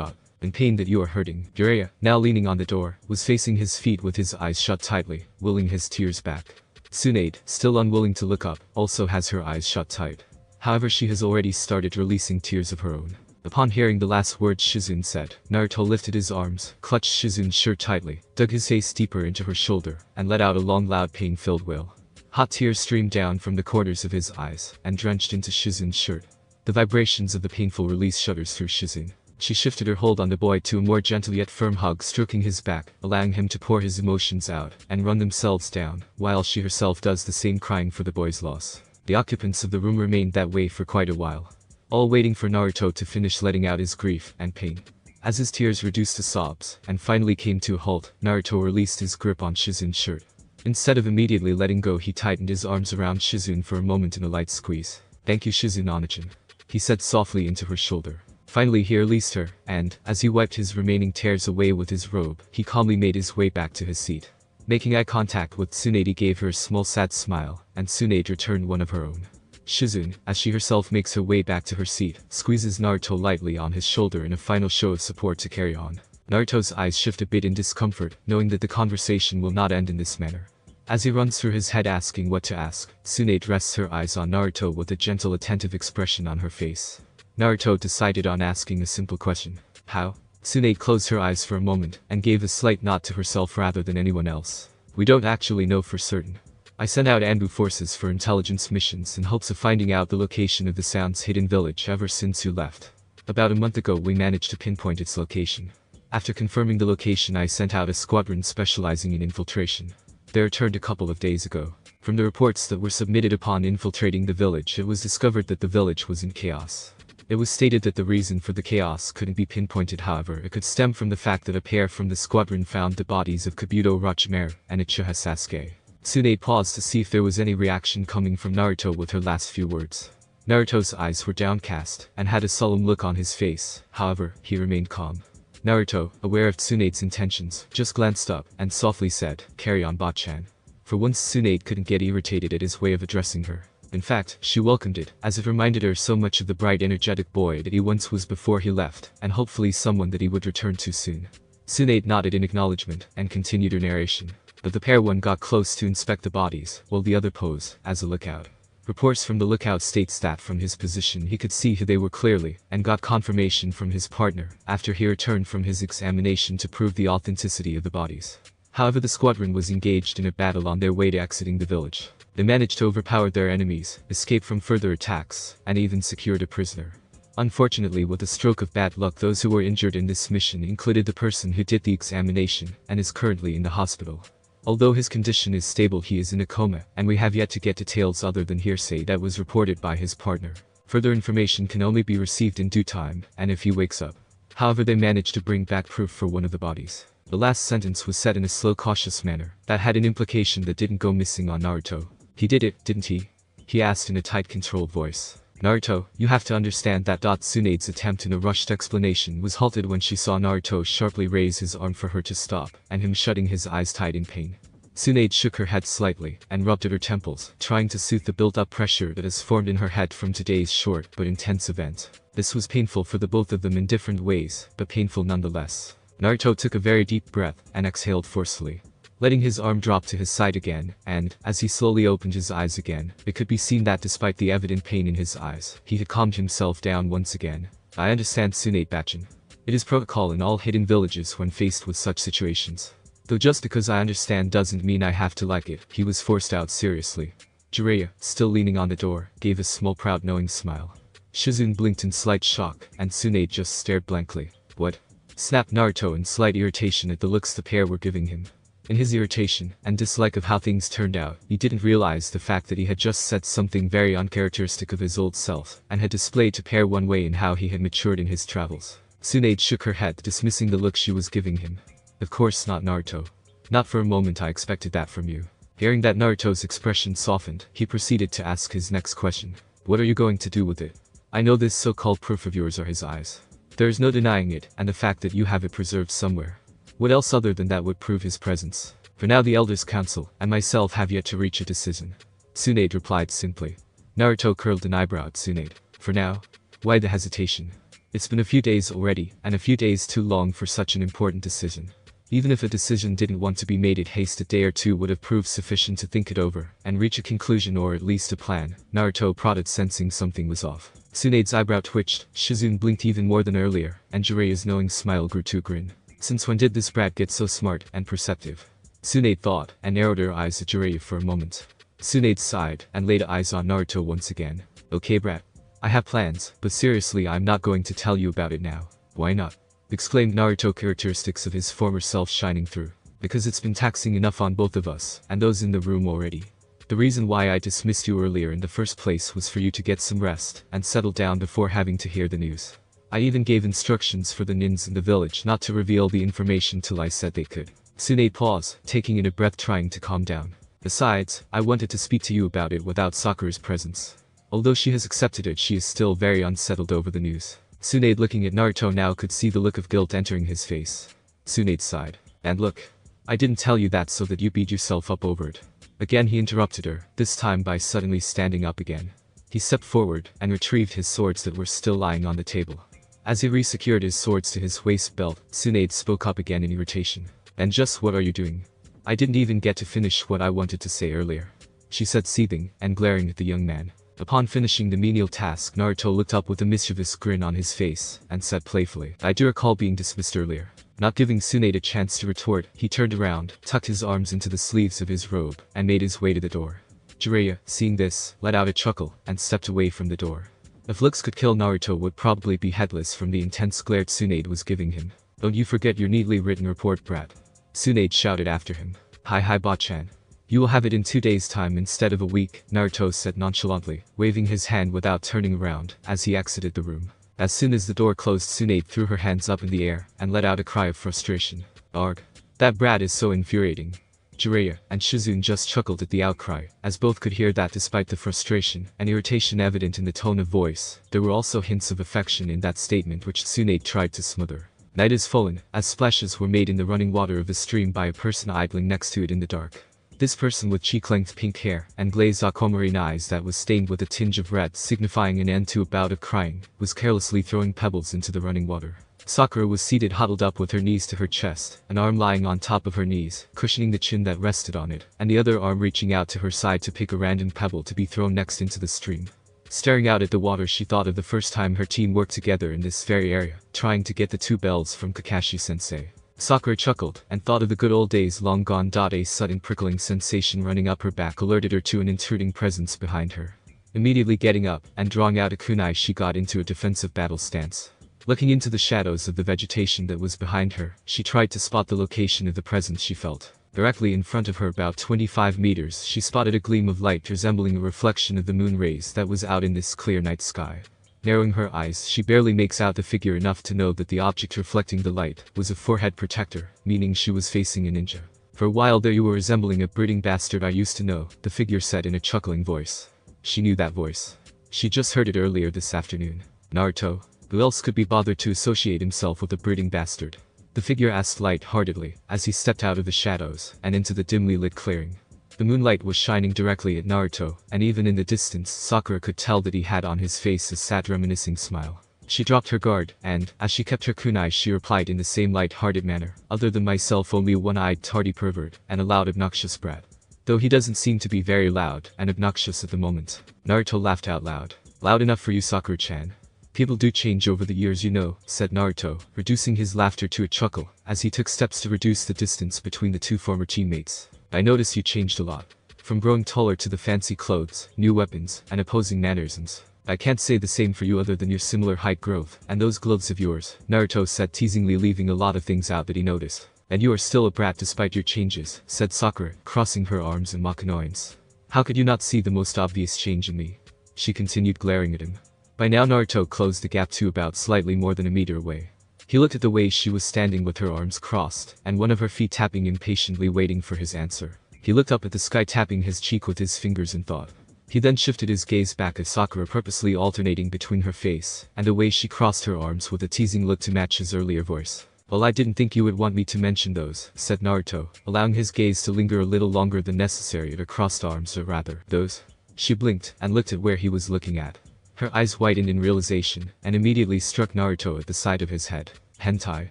in pain, that you are hurting. Jiraiya, now leaning on the door, was facing his feet with his eyes shut tightly, willing his tears back. Tsunade, still unwilling to look up, also has her eyes shut tight. However, she has already started releasing tears of her own. Upon hearing the last words Shizune said, Naruto lifted his arms, clutched Shizune's shirt tightly, dug his face deeper into her shoulder, and let out a long, loud, pain-filled wail. Hot tears streamed down from the corners of his eyes and drenched into Shizune's shirt. The vibrations of the painful release shudders through Shizune. She shifted her hold on the boy to a more gentle yet firm hug, stroking his back, allowing him to pour his emotions out and run themselves down, while she herself does the same, crying for the boy's loss. The occupants of the room remained that way for quite a while. all waiting for Naruto to finish letting out his grief and pain. As his tears reduced to sobs, and finally came to a halt, Naruto released his grip on Shizun's shirt. Instead of immediately letting go, he tightened his arms around Shizun for a moment in a light squeeze. "Thank you, Shizun Onachan," he said softly into her shoulder. Finally he released her, and, as he wiped his remaining tears away with his robe, he calmly made his way back to his seat. Making eye contact with Tsunade, he gave her a small sad smile, and Tsunade returned one of her own. Shizun, as she herself makes her way back to her seat, squeezes Naruto lightly on his shoulder in a final show of support to carry on. Naruto's eyes shift a bit in discomfort, knowing that the conversation will not end in this manner. As he runs through his head asking what to ask, Tsunade rests her eyes on Naruto with a gentle attentive expression on her face. Naruto decided on asking a simple question. "How?" Tsunade closed her eyes for a moment, and gave a slight nod to herself rather than anyone else. "We don't actually know for certain. I sent out Anbu forces for intelligence missions in hopes of finding out the location of the Sound's hidden village ever since you left. About a month ago we managed to pinpoint its location. After confirming the location, I sent out a squadron specializing in infiltration. They returned a couple of days ago. From the reports that were submitted upon infiltrating the village, it was discovered that the village was in chaos. It was stated that the reason for the chaos couldn't be pinpointed, however, it could stem from the fact that a pair from the squadron found the bodies of Kabuto Orochimaru and Uchiha Sasuke." Tsunade paused to see if there was any reaction coming from Naruto with her last few words. Naruto's eyes were downcast, and had a solemn look on his face, however, he remained calm. Naruto, aware of Tsunade's intentions, just glanced up, and softly said, "Carry on, Bachan." For once Tsunade couldn't get irritated at his way of addressing her. In fact, she welcomed it, as it reminded her so much of the bright energetic boy that he once was before he left, and hopefully someone that he would return to soon. Tsunade nodded in acknowledgement, and continued her narration. But the pair one got close to inspect the bodies, while the other posed as a lookout. Reports from the lookout states that from his position he could see who they were clearly, and got confirmation from his partner after he returned from his examination to prove the authenticity of the bodies. However, the squadron was engaged in a battle on their way to exiting the village. They managed to overpower their enemies, escape from further attacks, and even secured a prisoner. Unfortunately, with a stroke of bad luck, those who were injured in this mission included the person who did the examination, and is currently in the hospital. Although his condition is stable, he is in a coma, and we have yet to get details other than hearsay that was reported by his partner. Further information can only be received in due time, and if he wakes up. However, they managed to bring back proof for one of the bodies. The last sentence was said in a slow, cautious manner, that had an implication that didn't go missing on Naruto. "He did it, didn't he?" he asked in a tight, controlled voice. "Naruto, you have to understand that." Tsunade's attempt in a rushed explanation was halted when she saw Naruto sharply raise his arm for her to stop, and him shutting his eyes tight in pain. Tsunade shook her head slightly, and rubbed at her temples, trying to soothe the built-up pressure that has formed in her head from today's short but intense event. This was painful for the both of them in different ways, but painful nonetheless. Naruto took a very deep breath, and exhaled forcefully, letting his arm drop to his side again, and, as he slowly opened his eyes again, it could be seen that despite the evident pain in his eyes, he had calmed himself down once again. "I understand, Tsunade Bachan. It is protocol in all hidden villages when faced with such situations. Though just because I understand doesn't mean I have to like it." He was forced out seriously. Jiraiya, still leaning on the door, gave a small proud knowing smile. Shizun blinked in slight shock, and Tsunade just stared blankly. "What?" snapped Naruto in slight irritation at the looks the pair were giving him. In his irritation and dislike of how things turned out, he didn't realize the fact that he had just said something very uncharacteristic of his old self, and had displayed to pair one way in how he had matured in his travels. Tsunade shook her head, dismissing the look she was giving him. "Of course not, Naruto. Not for a moment I expected that from you." Hearing that, Naruto's expression softened, he proceeded to ask his next question. "What are you going to do with it? I know this so-called proof of yours are his eyes. There is no denying it, and the fact that you have it preserved somewhere. What else other than that would prove his presence? For now the Elders' Council and myself have yet to reach a decision." Tsunade replied simply. Naruto curled an eyebrow at Tsunade. "For now? Why the hesitation? It's been a few days already, and a few days too long for such an important decision. Even if a decision didn't want to be made in haste, a day or two would have proved sufficient to think it over, and reach a conclusion or at least a plan." Naruto prodded, sensing something was off. Tsunade's eyebrow twitched, Shizun blinked even more than earlier, and Jiraiya's knowing smile grew to a grin. Since when did this brat get so smart and perceptive? Tsunade thought, and narrowed her eyes at Jiraiya for a moment. Tsunade sighed, and laid eyes on Naruto once again. "Okay brat. I have plans, but seriously I'm not going to tell you about it now." "Why not?" exclaimed Naruto, characteristics of his former self shining through. "Because it's been taxing enough on both of us, and those in the room already. The reason why I dismissed you earlier in the first place was for you to get some rest and settle down before having to hear the news. I even gave instructions for the nins in the village not to reveal the information till I said they could. Tsunade paused, taking in a breath trying to calm down. Besides, I wanted to speak to you about it without Sakura's presence. Although she has accepted it, she is still very unsettled over the news. Tsunade looking at Naruto now could see the look of guilt entering his face. Tsunade sighed. And look, I didn't tell you that so that you beat yourself up over it. Again he interrupted her, this time by suddenly standing up again. He stepped forward and retrieved his swords that were still lying on the table. As he resecured his swords to his waist belt, Tsunade spoke up again in irritation. And just what are you doing? I didn't even get to finish what I wanted to say earlier, she said, seething and glaring at the young man. Upon finishing the menial task, Naruto looked up with a mischievous grin on his face and said playfully, I do recall being dismissed earlier. Not giving Tsunade a chance to retort, he turned around, tucked his arms into the sleeves of his robe, and made his way to the door. Jiraiya, seeing this, let out a chuckle and stepped away from the door. If looks could kill, Naruto would probably be headless from the intense glare Tsunade was giving him. Don't you forget your neatly written report, brat. Tsunade shouted after him. Hi Ba-chan. You will have it in 2 days' time instead of a week, Naruto said nonchalantly, waving his hand without turning around as he exited the room. As soon as the door closed, Tsunade threw her hands up in the air and let out a cry of frustration. Arg. That brat is so infuriating. Jiraiya and Shizune just chuckled at the outcry, as both could hear that despite the frustration and irritation evident in the tone of voice, there were also hints of affection in that statement which Tsunade tried to smother. Night is fallen, as splashes were made in the running water of the stream by a person idling next to it in the dark. This person with cheek-length pink hair and glazed aquamarine eyes that was stained with a tinge of red signifying an end to a bout of crying, was carelessly throwing pebbles into the running water. Sakura was seated huddled up with her knees to her chest, an arm lying on top of her knees, cushioning the chin that rested on it, and the other arm reaching out to her side to pick a random pebble to be thrown next into the stream. Staring out at the water, she thought of the first time her team worked together in this very area, trying to get the 2 bells from Kakashi-sensei. Sakura chuckled and thought of the good old days long gone. A sudden prickling sensation running up her back alerted her to an intruding presence behind her. Immediately getting up and drawing out a kunai, she got into a defensive battle stance. Looking into the shadows of the vegetation that was behind her, she tried to spot the location of the presence she felt. Directly in front of her, about 25 meters, she spotted a gleam of light resembling a reflection of the moon rays that was out in this clear night sky. Narrowing her eyes, she barely makes out the figure enough to know that the object reflecting the light was a forehead protector, meaning she was facing a ninja. For a while there you were resembling a breeding bastard I used to know, the figure said in a chuckling voice. She knew that voice. She just heard it earlier this afternoon. Naruto, who else could be bothered to associate himself with a breeding bastard? The figure asked light-heartedly, as he stepped out of the shadows and into the dimly lit clearing. The moonlight was shining directly at Naruto, and even in the distance Sakura could tell that he had on his face a sad reminiscing smile. She dropped her guard, and, as she kept her kunai, she replied in the same light-hearted manner, other than myself only a one-eyed tardy pervert, and a loud obnoxious brat. Though he doesn't seem to be very loud and obnoxious at the moment. Naruto laughed out loud. Loud enough for you, Sakura-chan. People do change over the years, you know, said Naruto, reducing his laughter to a chuckle, as he took steps to reduce the distance between the 2 former teammates. I notice you changed a lot. From growing taller to the fancy clothes, new weapons, and opposing mannerisms. I can't say the same for you other than your similar height growth, and those gloves of yours, Naruto said teasingly, leaving a lot of things out that he noticed. And you are still a brat despite your changes, said Sakura, crossing her arms in mock annoyance. How could you not see the most obvious change in me? She continued, glaring at him. By now Naruto closed the gap to about slightly more than a meter away. He looked at the way she was standing with her arms crossed, and one of her feet tapping impatiently, waiting for his answer. He looked up at the sky, tapping his cheek with his fingers in thought. He then shifted his gaze back at Sakura, purposely alternating between her face and the way she crossed her arms with a teasing look to match his earlier voice. Well, I didn't think you would want me to mention those, said Naruto, allowing his gaze to linger a little longer than necessary at her crossed arms, or rather, those. She blinked and looked at where he was looking at. Her eyes widened in realization, and immediately struck Naruto at the side of his head. Hentai.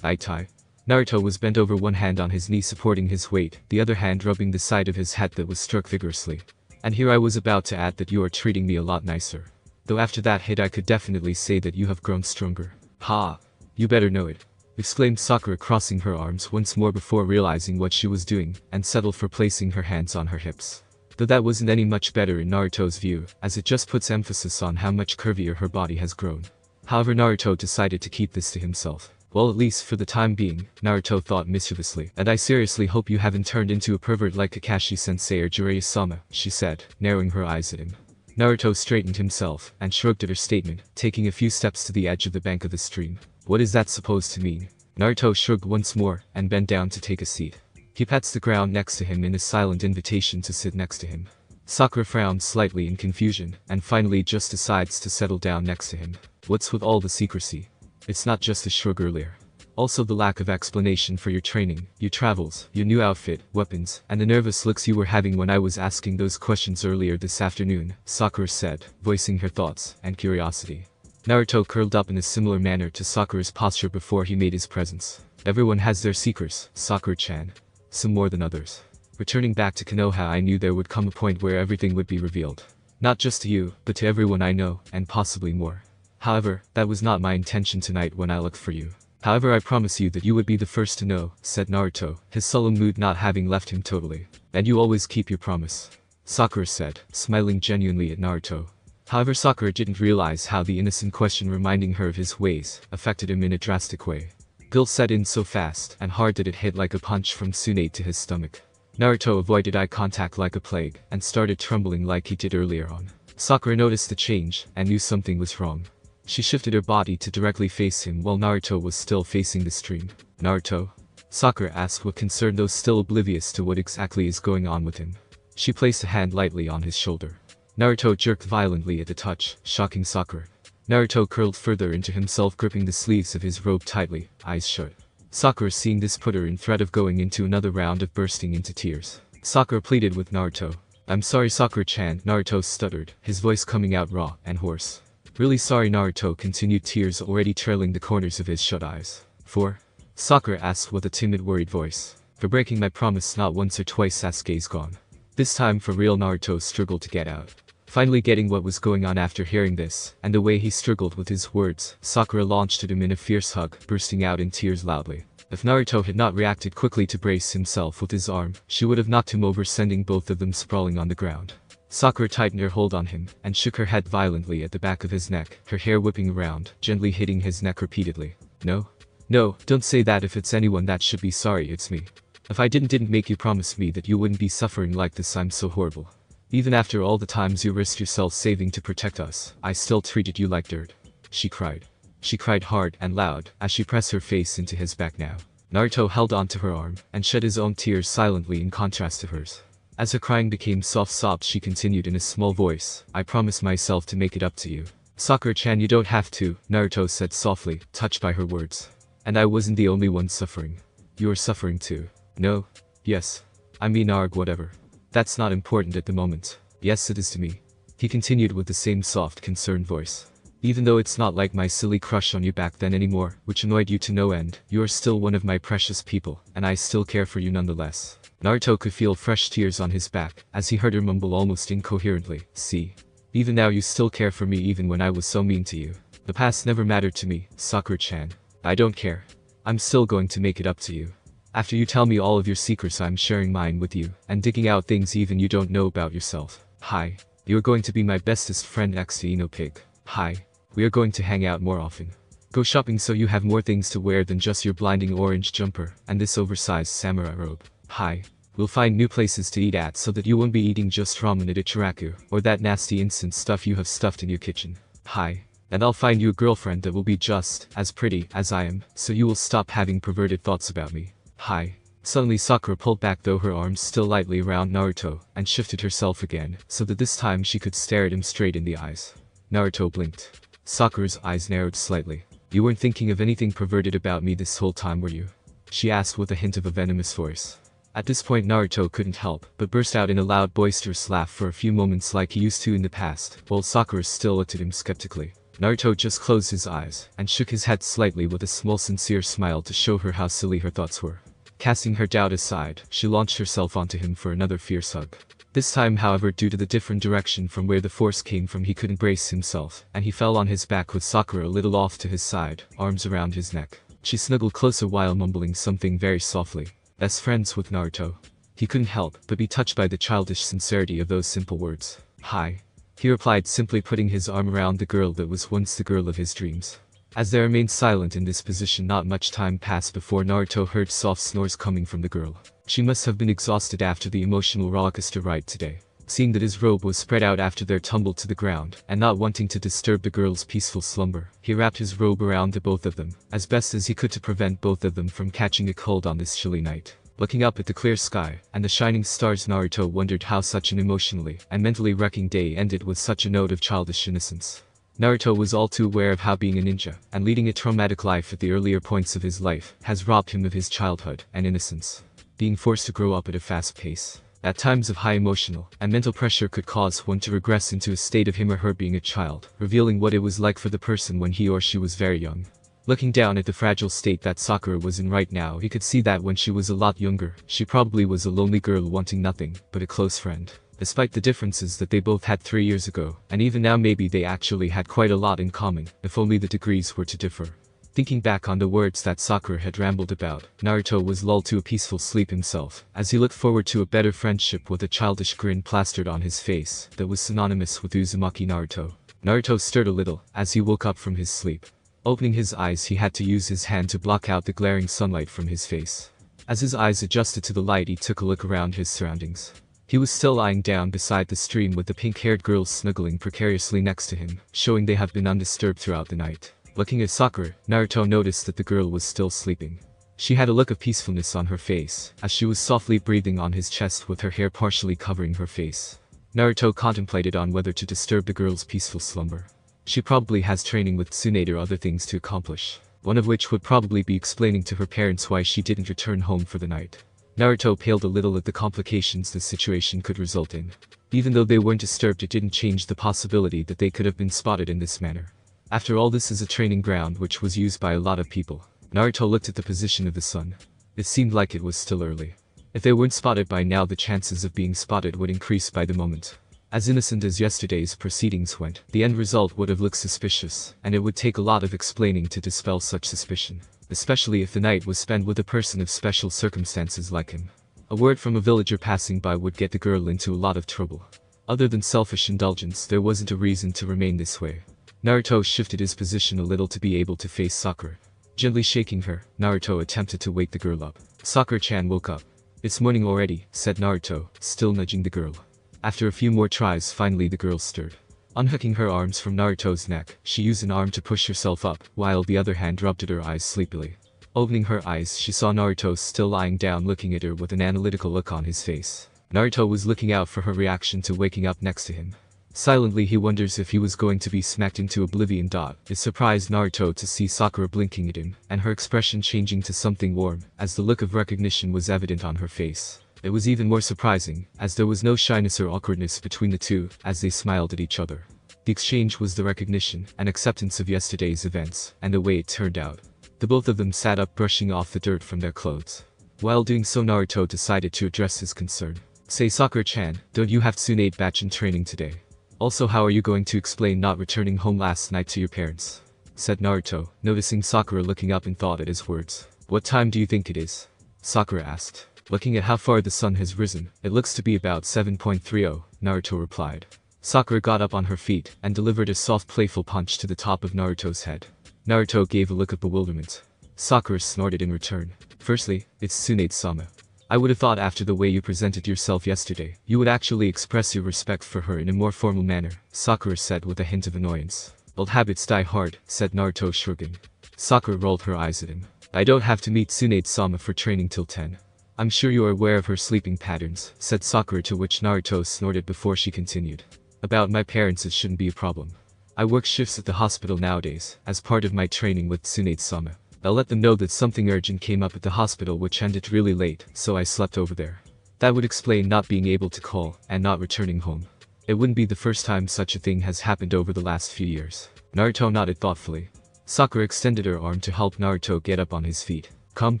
Itai. Naruto was bent over, one hand on his knee supporting his weight, the other hand rubbing the side of his head that was struck vigorously. And here I was about to add that you are treating me a lot nicer. Though after that hit I could definitely say that you have grown stronger. Ha! You better know it. Exclaimed Sakura, crossing her arms once more before realizing what she was doing, and settled for placing her hands on her hips. Though that wasn't any much better in Naruto's view, as it just puts emphasis on how much curvier her body has grown. However, Naruto decided to keep this to himself. Well, at least for the time being, Naruto thought mischievously. And I seriously hope you haven't turned into a pervert like Kakashi-sensei or Jiraiya-sama, she said, narrowing her eyes at him. Naruto straightened himself and shrugged at her statement, taking a few steps to the edge of the bank of the stream. What is that supposed to mean? Naruto shrugged once more and bent down to take a seat. He pats the ground next to him in a silent invitation to sit next to him. Sakura frowns slightly in confusion and finally just decides to settle down next to him. What's with all the secrecy? It's not just a shrug earlier. Also the lack of explanation for your training, your travels, your new outfit, weapons, and the nervous looks you were having when I was asking those questions earlier this afternoon, Sakura said, voicing her thoughts and curiosity. Naruto curled up in a similar manner to Sakura's posture before he made his presence. Everyone has their secrets, Sakura-chan. Some more than others. Returning back to Konoha, I knew there would come a point where everything would be revealed. Not just to you, but to everyone I know, and possibly more. However, that was not my intention tonight when I looked for you. However, I promise you that you would be the first to know, said Naruto, his solemn mood not having left him totally. And you always keep your promise. Sakura said, smiling genuinely at Naruto. However, Sakura didn't realize how the innocent question reminding her of his ways affected him in a drastic way. Guilt set in so fast and hard that it hit like a punch from Tsunade to his stomach. Naruto avoided eye contact like a plague and started trembling like he did earlier on. Sakura noticed the change and knew something was wrong. She shifted her body to directly face him while Naruto was still facing the stream. Naruto? Sakura asked with concern, though still oblivious to what exactly is going on with him. She placed a hand lightly on his shoulder. Naruto jerked violently at the touch, shocking Sakura. Naruto curled further into himself, gripping the sleeves of his robe tightly, eyes shut. Sakura, seeing this, put her in threat of going into another round of bursting into tears. Sakura pleaded with Naruto. I'm sorry, Sakura-chan, Naruto stuttered, his voice coming out raw and hoarse. Really sorry, Naruto continued, tears already trailing the corners of his shut eyes. For? Sakura asked with a timid, worried voice. For breaking my promise not once or twice. Sasuke's gone. This time for real. Naruto struggled to get out. Finally getting what was going on after hearing this, and the way he struggled with his words, Sakura launched at him in a fierce hug, bursting out in tears loudly. If Naruto had not reacted quickly to brace himself with his arm, she would have knocked him over, sending both of them sprawling on the ground. Sakura tightened her hold on him, and shook her head violently at the back of his neck, her hair whipping around, gently hitting his neck repeatedly. No? No, don't say that. If it's anyone that should be sorry, it's me. If I didn't make you promise me that you wouldn't be suffering like this. I'm so horrible. Even after all the times you risked yourself saving to protect us, I still treated you like dirt. She cried. She cried hard and loud, as she pressed her face into his back now. Naruto held onto her arm, and shed his own tears silently in contrast to hers. As her crying became soft sobs, she continued in a small voice, I promise myself to make it up to you. Sakura-chan, you don't have to, Naruto said softly, touched by her words. And I wasn't the only one suffering. You are suffering too. No? Yes. I mean, arg, whatever. That's not important at the moment. Yes, it is to me. He continued with the same soft, concerned voice. Even though it's not like my silly crush on you back then anymore, which annoyed you to no end, you are still one of my precious people, and I still care for you nonetheless. Naruto could feel fresh tears on his back, as he heard her mumble almost incoherently, see? Even now you still care for me even when I was so mean to you. The past never mattered to me, Sakura-chan. I don't care. I'm still going to make it up to you. After you tell me all of your secrets, I'm sharing mine with you, and digging out things even you don't know about yourself. Hi. You're going to be my bestest friend next to Ino Pig. Hi. We are going to hang out more often. Go shopping so you have more things to wear than just your blinding orange jumper, and this oversized samurai robe. Hi. We'll find new places to eat at so that you won't be eating just ramen at Ichiraku, or that nasty instant stuff you have stuffed in your kitchen. Hi. And I'll find you a girlfriend that will be just as pretty as I am, so you will stop having perverted thoughts about me. Hi. Suddenly Sakura pulled back, though her arms still lightly around Naruto, and shifted herself again, so that this time she could stare at him straight in the eyes. Naruto blinked. Sakura's eyes narrowed slightly. You weren't thinking of anything perverted about me this whole time, were you? She asked with a hint of a venomous voice. At this point Naruto couldn't help but burst out in a loud boisterous laugh for a few moments like he used to in the past, while Sakura still looked at him skeptically. Naruto just closed his eyes, and shook his head slightly with a small sincere smile to show her how silly her thoughts were. Casting her doubt aside, she launched herself onto him for another fierce hug. This time, however, due to the different direction from where the force came from, he couldn't brace himself, and he fell on his back with Sakura a little off to his side, arms around his neck. She snuggled closer while mumbling something very softly. Best friends with Naruto. He couldn't help but be touched by the childish sincerity of those simple words. Hi. He replied, simply putting his arm around the girl that was once the girl of his dreams. As they remained silent in this position, not much time passed before Naruto heard soft snores coming from the girl. She must have been exhausted after the emotional rollercoaster ride today. Seeing that his robe was spread out after their tumble to the ground, and not wanting to disturb the girl's peaceful slumber, he wrapped his robe around the both of them, as best as he could to prevent both of them from catching a cold on this chilly night. Looking up at the clear sky and the shining stars, Naruto wondered how such an emotionally and mentally wrecking day ended with such a note of childish innocence. Naruto was all too aware of how being a ninja and leading a traumatic life at the earlier points of his life has robbed him of his childhood and innocence. Being forced to grow up at a fast pace, at times of high emotional and mental pressure, could cause one to regress into a state of him or her being a child, revealing what it was like for the person when he or she was very young. Looking down at the fragile state that Sakura was in right now, he could see that when she was a lot younger, she probably was a lonely girl wanting nothing but a close friend. Despite the differences that they both had 3 years ago, and even now maybe they actually had quite a lot in common, if only the degrees were to differ. Thinking back on the words that Sakura had rambled about, Naruto was lulled to a peaceful sleep himself, as he looked forward to a better friendship with a childish grin plastered on his face that was synonymous with Uzumaki Naruto. Naruto stirred a little as he woke up from his sleep. Opening his eyes, he had to use his hand to block out the glaring sunlight from his face. As his eyes adjusted to the light, he took a look around his surroundings. He was still lying down beside the stream with the pink-haired girl snuggling precariously next to him, showing they had been undisturbed throughout the night. Looking at Sakura, Naruto noticed that the girl was still sleeping. She had a look of peacefulness on her face, as she was softly breathing on his chest with her hair partially covering her face. Naruto contemplated on whether to disturb the girl's peaceful slumber. She probably has training with Tsunade or other things to accomplish, one of which would probably be explaining to her parents why she didn't return home for the night. Naruto paled a little at the complications this situation could result in. Even though they weren't disturbed, it didn't change the possibility that they could have been spotted in this manner. After all, this is a training ground which was used by a lot of people. Naruto looked at the position of the sun. It seemed like it was still early. If they weren't spotted by now, the chances of being spotted would increase by the moment. As innocent as yesterday's proceedings went, the end result would have looked suspicious, and it would take a lot of explaining to dispel such suspicion, especially if the night was spent with a person of special circumstances like him. A word from a villager passing by would get the girl into a lot of trouble. Other than selfish indulgence, there wasn't a reason to remain this way. Naruto shifted his position a little to be able to face Sakura. Gently shaking her, Naruto attempted to wake the girl up. Sakura-chan woke up. "It's morning already," said Naruto, still nudging the girl. After a few more tries, finally the girl stirred. Unhooking her arms from Naruto's neck, she used an arm to push herself up, while the other hand rubbed at her eyes sleepily. Opening her eyes, she saw Naruto still lying down looking at her with an analytical look on his face. Naruto was looking out for her reaction to waking up next to him. Silently he wonders if he was going to be smacked into oblivion. It surprised Naruto to see Sakura blinking at him, and her expression changing to something warm, as the look of recognition was evident on her face. It was even more surprising, as there was no shyness or awkwardness between the two, as they smiled at each other. The exchange was the recognition and acceptance of yesterday's events, and the way it turned out. The both of them sat up, brushing off the dirt from their clothes. While doing so, Naruto decided to address his concern. "Say, Sakura-chan, don't you have Tsunade batch in training today? Also, how are you going to explain not returning home last night to your parents?" said Naruto, noticing Sakura looking up in thought at his words. "What time do you think it is?" Sakura asked. "Looking at how far the sun has risen, it looks to be about 7:30, Naruto replied. Sakura got up on her feet and delivered a soft playful punch to the top of Naruto's head. Naruto gave a look of bewilderment. Sakura snorted in return. "Firstly, it's Tsunade-sama. I would have thought after the way you presented yourself yesterday, you would actually express your respect for her in a more formal manner," Sakura said with a hint of annoyance. "Old habits die hard," said Naruto, shrugging. Sakura rolled her eyes at him. "I don't have to meet Tsunade-sama for training till 10. I'm sure you are aware of her sleeping patterns," said Sakura, to which Naruto snorted before she continued. "About my parents, it shouldn't be a problem. I work shifts at the hospital nowadays, as part of my training with Tsunade-sama. I'll let them know that something urgent came up at the hospital which ended really late, so I slept over there. That would explain not being able to call, and not returning home. It wouldn't be the first time such a thing has happened over the last few years." Naruto nodded thoughtfully. Sakura extended her arm to help Naruto get up on his feet. "Come,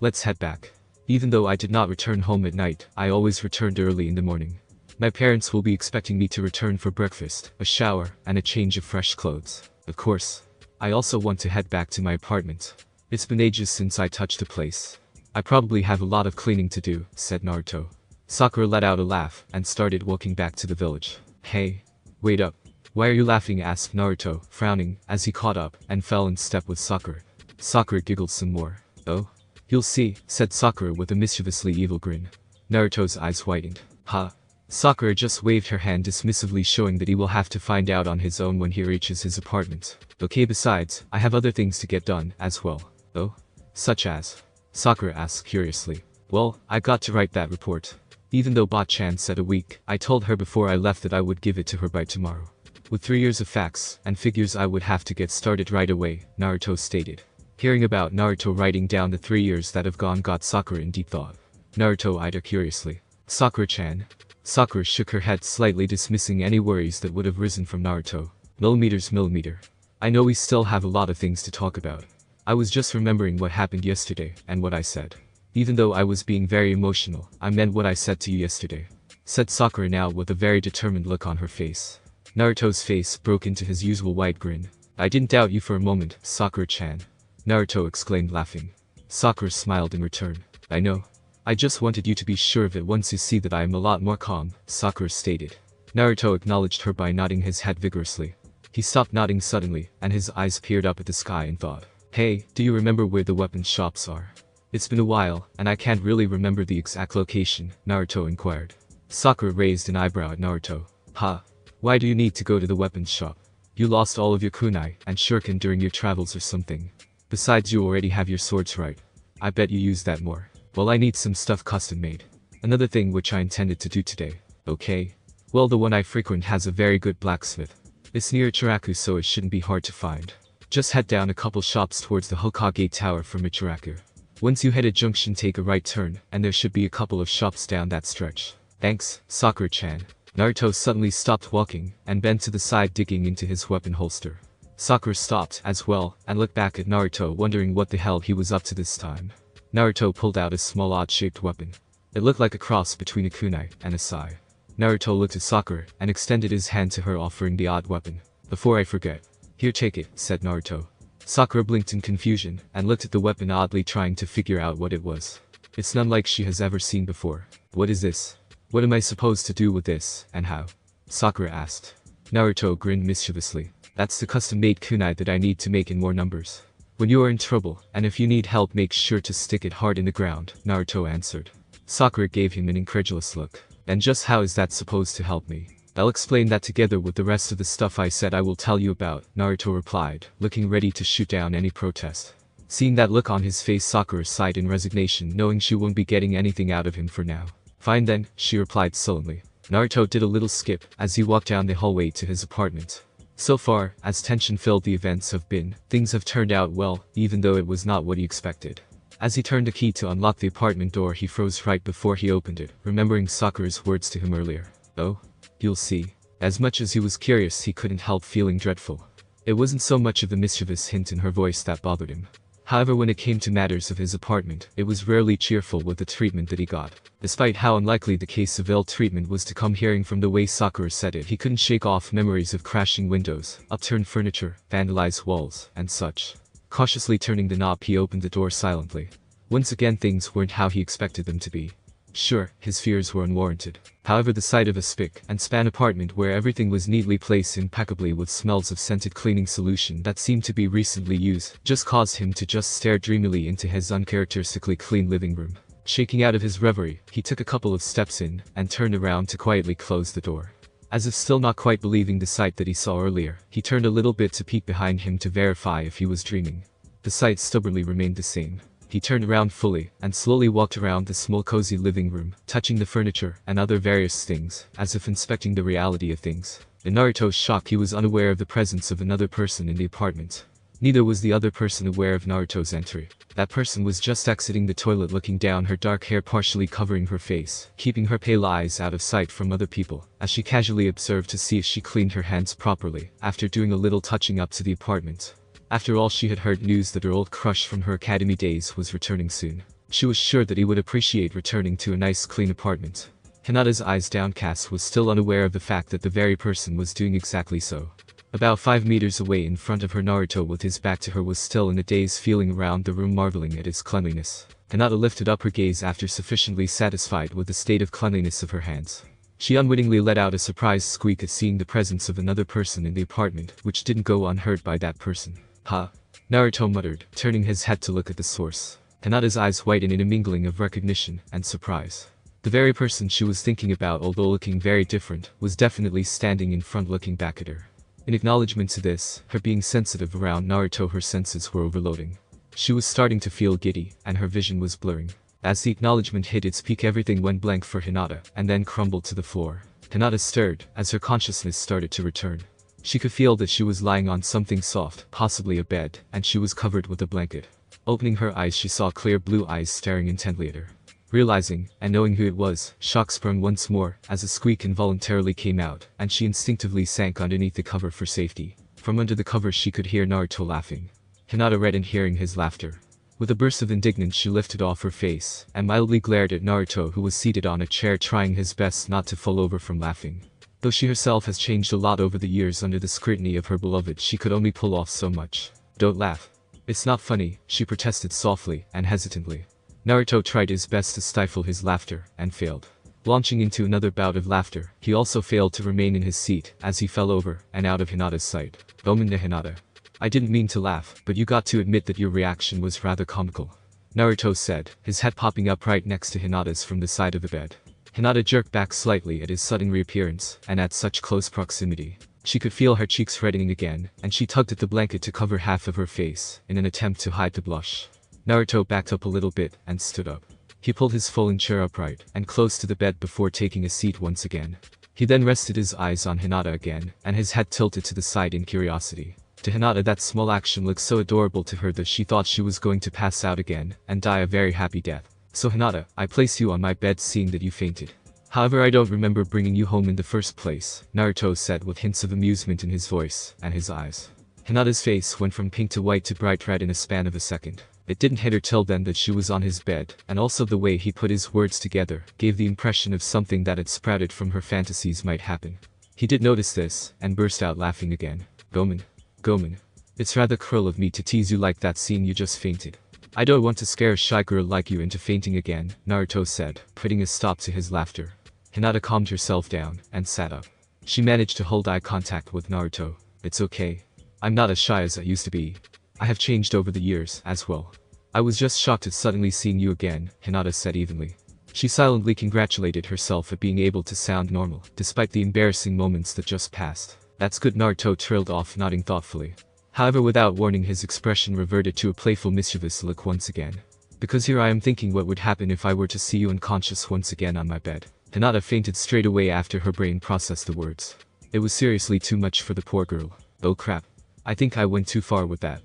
let's head back. Even though I did not return home at night, I always returned early in the morning. My parents will be expecting me to return for breakfast, a shower, and a change of fresh clothes. Of course, I also want to head back to my apartment. It's been ages since I touched the place. I probably have a lot of cleaning to do," said Naruto. Sakura let out a laugh and started walking back to the village. "Hey, wait up. Why are you laughing? Asked Naruto, frowning, as he caught up and fell in step with Sakura. Sakura giggled some more. Oh? You'll see, said Sakura with a mischievously evil grin. Naruto's eyes widened. Ha. Sakura just waved her hand dismissively, showing that he will have to find out on his own when he reaches his apartment. Okay, besides, I have other things to get done as well. Oh? Such as? Sakura asked curiously. Well, I got to write that report. Even though Ba-chan said a week, I told her before I left that I would give it to her by tomorrow. With 3 years of facts and figures, I would have to get started right away, Naruto stated. Hearing about Naruto writing down the 3 years that have gone got Sakura in deep thought. Naruto eyed her curiously. Sakura-chan? Sakura shook her head slightly, dismissing any worries that would have risen from Naruto. Millimeter. I know we still have a lot of things to talk about. I was just remembering what happened yesterday and what I said. Even though I was being very emotional, I meant what I said to you yesterday, said Sakura now with a very determined look on her face. Naruto's face broke into his usual wide grin. I didn't doubt you for a moment, Sakura-chan. Naruto exclaimed, laughing. Sakura smiled in return. I know. I just wanted you to be sure of it once you see that I am a lot more calm, Sakura stated. Naruto acknowledged her by nodding his head vigorously. He stopped nodding suddenly, and his eyes peered up at the sky and thought. Hey, do you remember where the weapon shops are? It's been a while, and I can't really remember the exact location, Naruto inquired. Sakura raised an eyebrow at Naruto. Ha. Why do you need to go to the weapons shop? You lost all of your kunai and shuriken during your travels or something. Besides, you already have your swords, right? I bet you use that more. Well, I need some stuff custom made. Another thing which I intended to do today. Okay? Well, the one I frequent has a very good blacksmith. It's near Ichiraku, so it shouldn't be hard to find. Just head down a couple shops towards the Hokage Tower from Ichiraku. Once you hit a junction, take a right turn, and there should be a couple of shops down that stretch. Thanks, Sakura-chan. Naruto suddenly stopped walking and bent to the side, digging into his weapon holster. Sakura stopped as well and looked back at Naruto, wondering what the hell he was up to this time. Naruto pulled out a small odd-shaped weapon. It looked like a cross between a kunai and a sai. Naruto looked at Sakura and extended his hand to her, offering the odd weapon. Before I forget. Here, take it, said Naruto. Sakura blinked in confusion and looked at the weapon oddly, trying to figure out what it was. It's none like she has ever seen before. What is this? What am I supposed to do with this, and how? Sakura asked. Naruto grinned mischievously. That's the custom-made kunai that I need to make in more numbers. When you are in trouble, and if you need help, make sure to stick it hard in the ground, Naruto answered. Sakura gave him an incredulous look. And just how is that supposed to help me? I'll explain that together with the rest of the stuff I said I will tell you about, Naruto replied, looking ready to shoot down any protest. Seeing that look on his face, Sakura sighed in resignation, knowing she won't be getting anything out of him for now. Fine then, she replied sullenly. Naruto did a little skip as he walked down the hallway to his apartment. So far, as tension-filled the events have been, things have turned out well, even though it was not what he expected. As he turned the key to unlock the apartment door, he froze right before he opened it, remembering Sakura's words to him earlier. Oh? You'll see. As much as he was curious, he couldn't help feeling dreadful. It wasn't so much of the mischievous hint in her voice that bothered him. However, when it came to matters of his apartment, it was rarely cheerful with the treatment that he got. Despite how unlikely the case of ill treatment was to come, hearing from the way Sakura said it, he couldn't shake off memories of crashing windows, upturned furniture, vandalized walls, and such. Cautiously turning the knob, he opened the door silently. Once again, things weren't how he expected them to be. Sure, his fears were unwarranted. However, the sight of a spick and span apartment where everything was neatly placed impeccably with smells of scented cleaning solution that seemed to be recently used just caused him to just stare dreamily into his uncharacteristically clean living room. Shaking out of his reverie, he took a couple of steps in and turned around to quietly close the door. As if still not quite believing the sight that he saw earlier, he turned a little bit to peek behind him to verify if he was dreaming. The sight stubbornly remained the same. He turned around fully and slowly walked around the small cozy living room, touching the furniture and other various things, as if inspecting the reality of things. In Naruto's shock, he was unaware of the presence of another person in the apartment. Neither was the other person aware of Naruto's entry. That person was just exiting the toilet, looking down, her dark hair partially covering her face, keeping her pale eyes out of sight from other people, as she casually observed to see if she cleaned her hands properly, after doing a little touching up to the apartment. After all, she had heard news that her old crush from her academy days was returning soon. She was sure that he would appreciate returning to a nice clean apartment. Hinata's eyes downcast, was still unaware of the fact that the very person was doing exactly so. About 5 meters away in front of her, Naruto with his back to her was still in a daze, feeling around the room, marveling at its cleanliness. Hinata lifted up her gaze after sufficiently satisfied with the state of cleanliness of her hands. She unwittingly let out a surprised squeak at seeing the presence of another person in the apartment, which didn't go unheard by that person. Ha! Naruto muttered, turning his head to look at the source. Hinata's eyes widened in a mingling of recognition and surprise. The very person she was thinking about, although looking very different, was definitely standing in front looking back at her. In acknowledgement to this, her being sensitive around Naruto, her senses were overloading. She was starting to feel giddy, and her vision was blurring. As the acknowledgement hit its peak, everything went blank for Hinata, and then crumbled to the floor. Hinata stirred, as her consciousness started to return. She could feel that she was lying on something soft, possibly a bed, and she was covered with a blanket. Opening her eyes, she saw clear blue eyes staring intently at her. Realizing, and knowing who it was, shock sprung once more, as a squeak involuntarily came out, and she instinctively sank underneath the cover for safety. From under the cover she could hear Naruto laughing. Hinata reddened hearing his laughter. With a burst of indignance she lifted off her face, and mildly glared at Naruto, who was seated on a chair trying his best not to fall over from laughing. Though she herself has changed a lot over the years under the scrutiny of her beloved, she could only pull off so much. "Don't laugh. It's not funny," she protested softly and hesitantly. Naruto tried his best to stifle his laughter, and failed. Launching into another bout of laughter, he also failed to remain in his seat, as he fell over, and out of Hinata's sight. "Gomen to Hinata. I didn't mean to laugh, but you got to admit that your reaction was rather comical," Naruto said, his head popping up right next to Hinata's from the side of the bed. Hinata jerked back slightly at his sudden reappearance, and at such close proximity. She could feel her cheeks reddening again, and she tugged at the blanket to cover half of her face, in an attempt to hide the blush. Naruto backed up a little bit, and stood up. He pulled his fallen chair upright, and close to the bed before taking a seat once again. He then rested his eyes on Hinata again, and his head tilted to the side in curiosity. To Hinata, that small action looked so adorable to her that she thought she was going to pass out again, and die a very happy death. "So Hinata, I place you on my bed seeing that you fainted. However, I don't remember bringing you home in the first place," Naruto said with hints of amusement in his voice, and his eyes. Hinata's face went from pink to white to bright red in a span of a second. It didn't hit her till then that she was on his bed, and also the way he put his words together gave the impression of something that had sprouted from her fantasies might happen. He did notice this, and burst out laughing again. "Gomen. Gomen. It's rather cruel of me to tease you like that seeing you just fainted. I don't want to scare a shy girl like you into fainting again," Naruto said, putting a stop to his laughter. Hinata calmed herself down, and sat up. She managed to hold eye contact with Naruto. "It's okay. I'm not as shy as I used to be. I have changed over the years, as well. I was just shocked at suddenly seeing you again," Hinata said evenly. She silently congratulated herself at being able to sound normal, despite the embarrassing moments that just passed. "That's good," Naruto trailed off, nodding thoughtfully. However, without warning, his expression reverted to a playful, mischievous look once again. "Because here I am thinking what would happen if I were to see you unconscious once again on my bed." Hinata fainted straight away after her brain processed the words. It was seriously too much for the poor girl. "Oh crap. I think I went too far with that.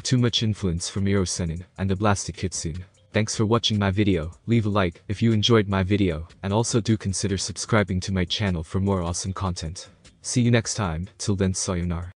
Too much influence from Iro-senin and the Blastic Kitsune." Thanks for watching my video. Leave a like if you enjoyed my video, and also do consider subscribing to my channel for more awesome content. See you next time. Till then, sayonara.